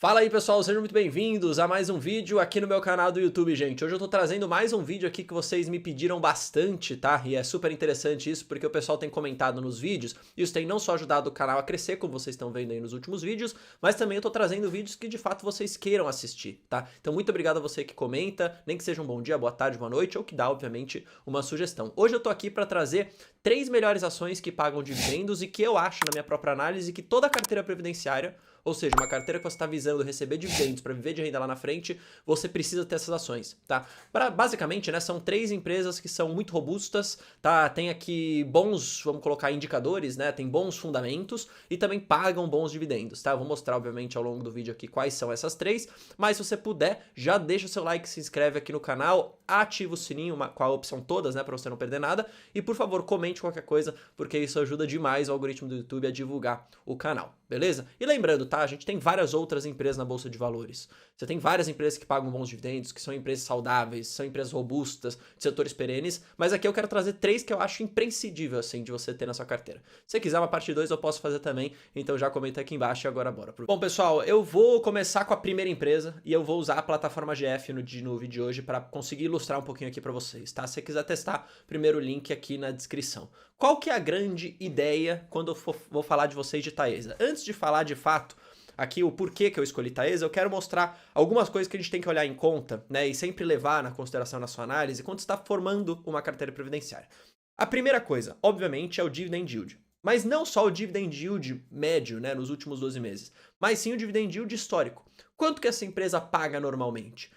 Fala aí pessoal, sejam muito bem-vindos a mais um vídeo aqui no meu canal do YouTube, gente. Hoje eu tô trazendo mais um vídeo aqui que vocês me pediram bastante, tá? E é super interessante isso porque o pessoal tem comentado nos vídeos e isso tem não só ajudado o canal a crescer, como vocês estão vendo aí nos últimos vídeos, mas também eu tô trazendo vídeos que de fato vocês queiram assistir, tá? Então muito obrigado a você que comenta, nem que seja um bom dia, boa tarde, boa noite ou que dá, obviamente, uma sugestão. Hoje eu tô aqui para trazer 3 melhores ações que pagam dividendos e que eu acho, na minha própria análise, que toda carteira previdenciária, ou seja, uma carteira que você está visando receber dividendos para viver de renda lá na frente, você precisa ter essas ações, tá? Basicamente, né, são 3 empresas que são muito robustas, tá? Tem aqui bons, vamos colocar indicadores, né? Tem bons fundamentos e também pagam bons dividendos, tá? Eu vou mostrar, obviamente, ao longo do vídeo aqui quais são essas 3, mas se você puder, já deixa o seu like, se inscreve aqui no canal, ativa o sininho com a opção todas, né, para você não perder nada, e por favor, comente qualquer coisa, porque isso ajuda demais o algoritmo do YouTube a divulgar o canal, beleza? E lembrando, tá? A gente tem várias outras empresas na Bolsa de Valores. Você tem várias empresas que pagam bons dividendos, que são empresas saudáveis, são empresas robustas, de setores perenes, mas aqui eu quero trazer 3 que eu acho imprescindível, assim, de você ter na sua carteira. Se você quiser uma parte 2, eu posso fazer também, então já comenta aqui embaixo e agora bora. Bom, pessoal, eu vou começar com a primeira empresa e eu vou usar a plataforma GF no vídeo de hoje para conseguir ilustrar um pouquinho aqui para vocês, tá? Se você quiser testar, primeiro link aqui na descrição. Qual que é a grande ideia quando eu vou falar de vocês de Taesa? Antes de falar de fato aqui o porquê que eu escolhi Taesa, eu quero mostrar algumas coisas que a gente tem que olhar em conta, né, e sempre levar na consideração na sua análise quando está formando uma carteira previdenciária. A primeira coisa, obviamente, é o dividend yield. Mas não só o dividend yield médio, né, nos últimos 12 meses, mas sim o dividend yield histórico. Quanto que essa empresa paga normalmente?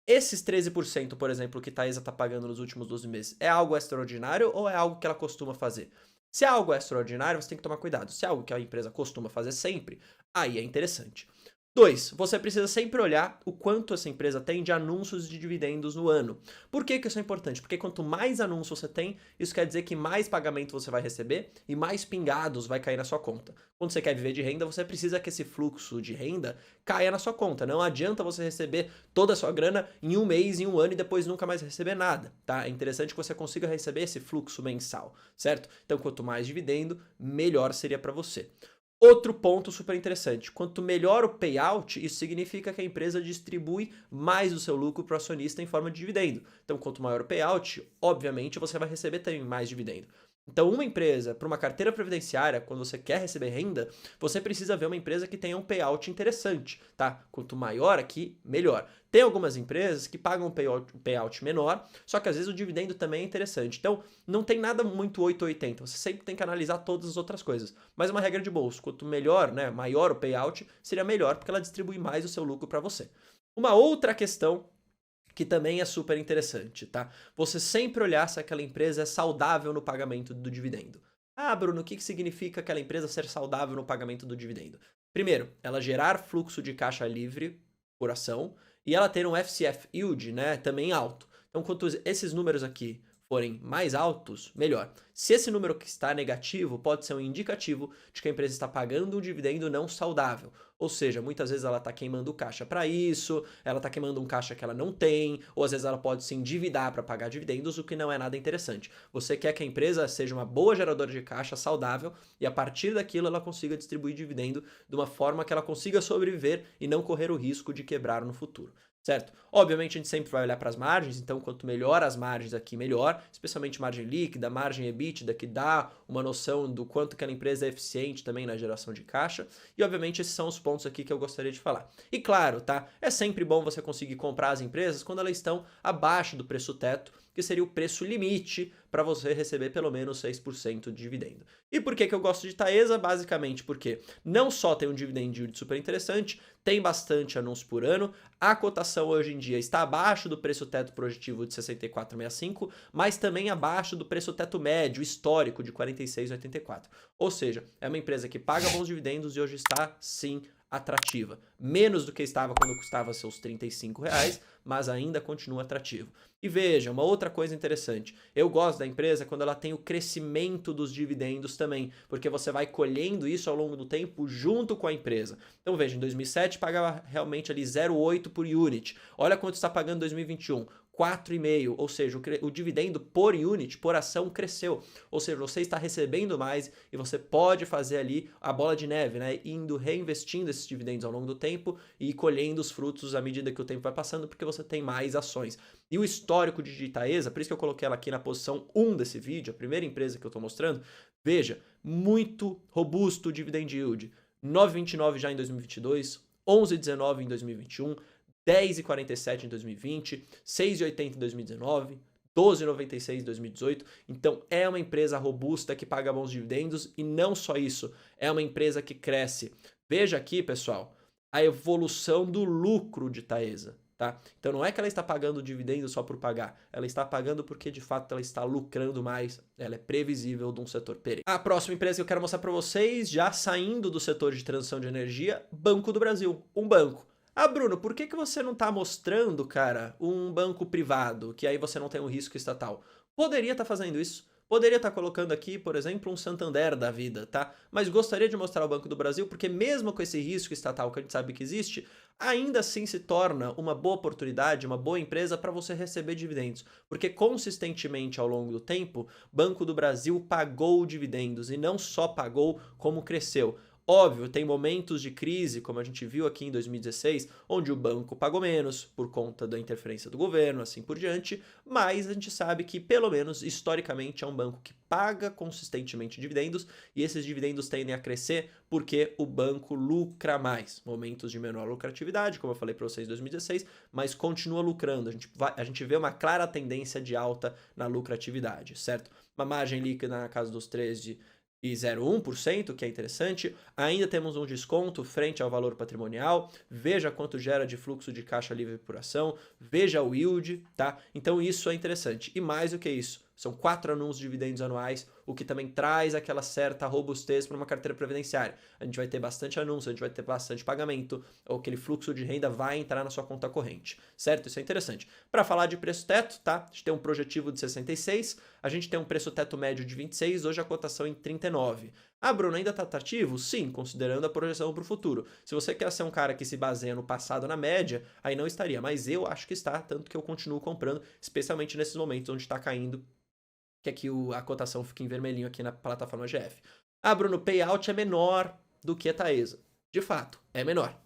Esses 13%, por exemplo, que Taesa está pagando nos últimos 12 meses, é algo extraordinário ou é algo que ela costuma fazer? Se é algo extraordinário, você tem que tomar cuidado. Se é algo que a empresa costuma fazer sempre, aí é interessante. 2. Você precisa sempre olhar o quanto essa empresa tem de anúncios de dividendos no ano. Por que isso é importante? Porque quanto mais anúncios você tem, isso quer dizer que mais pagamento você vai receber e mais pingados vai cair na sua conta. Quando você quer viver de renda, você precisa que esse fluxo de renda caia na sua conta. Não adianta você receber toda a sua grana em um mês, em um ano e depois nunca mais receber nada, tá? É interessante que você consiga receber esse fluxo mensal, certo? Então, quanto mais dividendo, melhor seria para você. Outro ponto super interessante, quanto melhor o payout, isso significa que a empresa distribui mais o seu lucro para o acionista em forma de dividendo. Então, quanto maior o payout, obviamente você vai receber também mais dividendo. Então, uma empresa, para uma carteira previdenciária, quando você quer receber renda, você precisa ver uma empresa que tenha um payout interessante, tá? Quanto maior aqui, melhor. Tem algumas empresas que pagam um payout menor, só que às vezes o dividendo também é interessante. Então, não tem nada muito 880, você sempre tem que analisar todas as outras coisas. Mas é uma regra de bolso, quanto melhor, né, maior o payout, seria melhor, porque ela distribui mais o seu lucro para você. Uma outra questão que também é super interessante, tá? Você sempre olhar se aquela empresa é saudável no pagamento do dividendo. Ah, Bruno, o que significa aquela empresa ser saudável no pagamento do dividendo? Primeiro, ela gerar fluxo de caixa livre por ação e ela ter um FCF yield, né, também alto. Então, quanto esses números aqui forem mais altos, melhor. Se esse número que está negativo, pode ser um indicativo de que a empresa está pagando um dividendo não saudável. Ou seja, muitas vezes ela está queimando caixa para isso, ela está queimando um caixa que ela não tem, ou às vezes ela pode se endividar para pagar dividendos, o que não é nada interessante. Você quer que a empresa seja uma boa geradora de caixa saudável e a partir daquilo ela consiga distribuir dividendo de uma forma que ela consiga sobreviver e não correr o risco de quebrar no futuro. Certo? Obviamente a gente sempre vai olhar para as margens, então quanto melhor as margens aqui, melhor, especialmente margem líquida, margem EBITDA, que dá uma noção do quanto aquela empresa é eficiente também na geração de caixa, e obviamente esses são os pontos aqui que eu gostaria de falar. E claro, tá? É sempre bom você conseguir comprar as empresas quando elas estão abaixo do preço teto, que seria o preço limite para você receber pelo menos 6% de dividendo. E por que eu gosto de Taesa? Basicamente porque não só tem um dividend yield super interessante, tem bastante anúncio por ano, a cotação hoje em dia está abaixo do preço teto projetivo de 64,65, mas também abaixo do preço teto médio histórico de 46,84. Ou seja, é uma empresa que paga bons dividendos e hoje está, sim, atrativa. Menos do que estava quando custava seus R$35, mas ainda continua atrativo. E veja, uma outra coisa interessante, eu gosto da empresa quando ela tem o crescimento dos dividendos também, porque você vai colhendo isso ao longo do tempo junto com a empresa. Então veja, em 2007 pagava realmente ali 0,8 por unit, olha quanto está pagando em 2021, 4,5, ou seja, o dividendo por unit, por ação, cresceu. Ou seja, você está recebendo mais e você pode fazer ali a bola de neve, né? Indo reinvestindo esses dividendos ao longo do tempo e colhendo os frutos à medida que o tempo vai passando, porque você tem mais ações. E o histórico de Itaesa, por isso que eu coloquei ela aqui na posição 1 desse vídeo, a primeira empresa que eu estou mostrando, veja, muito robusto o dividend yield. 9,29 já em 2022, 11,19 em 2021, 10,47 em 2020, 6,80 em 2019, 12,96 em 2018. Então é uma empresa robusta que paga bons dividendos e não só isso, é uma empresa que cresce. Veja aqui, pessoal, a evolução do lucro de Taesa. Tá? Então não é que ela está pagando dividendo só por pagar, ela está pagando porque de fato ela está lucrando mais, ela é previsível de um setor perene. A próxima empresa que eu quero mostrar para vocês, já saindo do setor de transição de energia, Banco do Brasil, um banco. Ah, Bruno, por que você não está mostrando, cara, um banco privado, que aí você não tem um risco estatal? Poderia estar fazendo isso. Poderia estar colocando aqui, por exemplo, um Santander da vida, tá? Mas gostaria de mostrar o Banco do Brasil porque mesmo com esse risco estatal que a gente sabe que existe, ainda assim se torna uma boa oportunidade, uma boa empresa para você receber dividendos. Porque consistentemente ao longo do tempo, Banco do Brasil pagou dividendos e não só pagou, como cresceu. Óbvio, tem momentos de crise, como a gente viu aqui em 2016, onde o banco pagou menos por conta da interferência do governo, assim por diante, mas a gente sabe que, pelo menos historicamente, é um banco que paga consistentemente dividendos e esses dividendos tendem a crescer porque o banco lucra mais. Momentos de menor lucratividade, como eu falei para vocês em 2016, mas continua lucrando. A gente vê uma clara tendência de alta na lucratividade, certo? Uma margem líquida na casa dos 13,01%, que é interessante. Ainda temos um desconto frente ao valor patrimonial. Veja quanto gera de fluxo de caixa livre por ação. Veja o yield, tá? Então isso é interessante. E mais do que isso, são 4 anúncios de dividendos anuais, o que também traz aquela certa robustez para uma carteira previdenciária. A gente vai ter bastante anúncio, a gente vai ter bastante pagamento, ou aquele fluxo de renda vai entrar na sua conta corrente, certo? Isso é interessante. Para falar de preço teto, tá? A gente tem um projetivo de 66, a gente tem um preço teto médio de 26, hoje a cotação em 39. Ah, Bruno, ainda está atrativo? Sim, considerando a projeção para o futuro. Se você quer ser um cara que se baseia no passado na média, aí não estaria, mas eu acho que está, tanto que eu continuo comprando, especialmente nesses momentos onde está caindo, que aqui a cotação fica em vermelhinho aqui na plataforma GF. Ah, Bruno, o payout é menor do que a Taesa. De fato, é menor.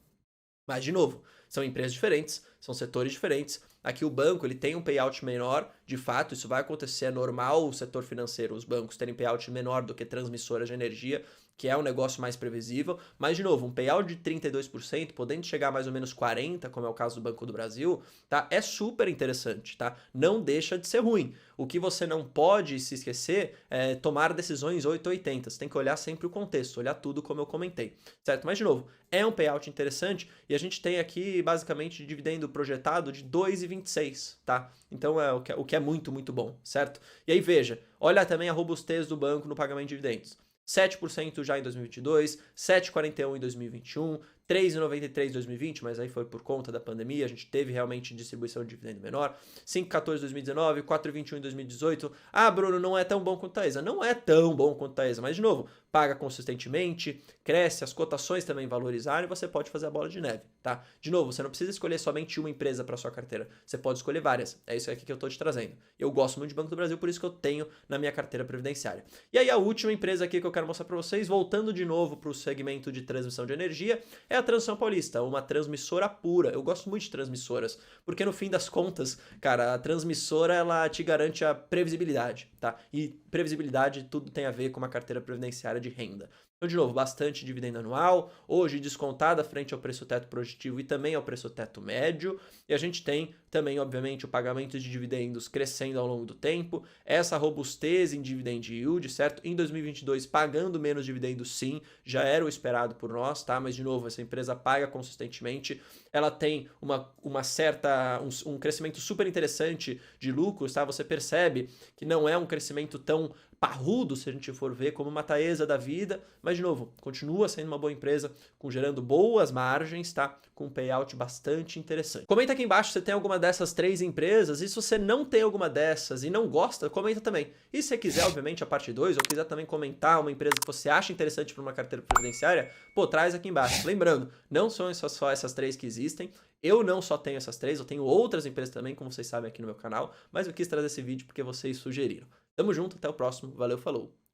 Mas, de novo, são empresas diferentes, são setores diferentes. Aqui o banco ele tem um payout menor, de fato, isso vai acontecer, é normal o setor financeiro, os bancos terem payout menor do que transmissoras de energia, que é um negócio mais previsível, mas de novo, um payout de 32%, podendo chegar a mais ou menos 40%, como é o caso do Banco do Brasil, tá? É super interessante, tá? Não deixa de ser ruim. O que você não pode se esquecer é tomar decisões 880, você tem que olhar sempre o contexto, olhar tudo como eu comentei, certo? Mas de novo, é um payout interessante e a gente tem aqui basicamente dividendo projetado de 2,26, tá? Então é o que é muito, muito bom, certo? E aí veja, olha também a robustez do banco no pagamento de dividendos. 7% já em 2022, 7,41% em 2021, 3,93% em 2020, mas aí foi por conta da pandemia, a gente teve realmente distribuição de dividendo menor, 5,14% em 2019, 4,21% em 2018. Ah, Bruno, não é tão bom quanto a Taesa. Não é tão bom quanto a Taesa, mas de novo, paga consistentemente, cresce, as cotações também valorizaram e você pode fazer a bola de neve, tá? De novo, você não precisa escolher somente uma empresa para sua carteira, você pode escolher várias, é isso aqui que eu estou te trazendo. Eu gosto muito de Banco do Brasil, por isso que eu tenho na minha carteira previdenciária. E aí a última empresa aqui que eu quero mostrar para vocês, voltando de novo para o segmento de transmissão de energia, é a Transmissão Paulista, uma transmissora pura. Eu gosto muito de transmissoras, porque no fim das contas, cara, a transmissora ela te garante a previsibilidade, tá? E previsibilidade tudo tem a ver com uma carteira previdenciária de renda. Então, de novo, bastante dividendo anual, hoje descontada frente ao preço teto projetivo e também ao preço teto médio, e a gente tem também, obviamente, o pagamento de dividendos crescendo ao longo do tempo, essa robustez em dividend yield, certo? Em 2022, pagando menos dividendos, sim, já era o esperado por nós, tá? Mas, de novo, essa empresa paga consistentemente, ela tem um crescimento super interessante de lucros, tá? Você percebe que não é um crescimento tão parrudo, se a gente for ver, como uma Taesa da vida, mas de novo, continua sendo uma boa empresa, gerando boas margens, tá? Com um payout bastante interessante. Comenta aqui embaixo se você tem alguma dessas 3 empresas, e se você não tem alguma dessas e não gosta, comenta também. E se você quiser, obviamente, a parte 2, ou quiser também comentar uma empresa que você acha interessante para uma carteira previdenciária, pô, traz aqui embaixo. Lembrando, não são só essas 3 que existem, Eu não só tenho essas 3, eu tenho outras empresas também, como vocês sabem aqui no meu canal, mas eu quis trazer esse vídeo porque vocês sugeriram. Tamo junto, até o próximo, valeu, falou!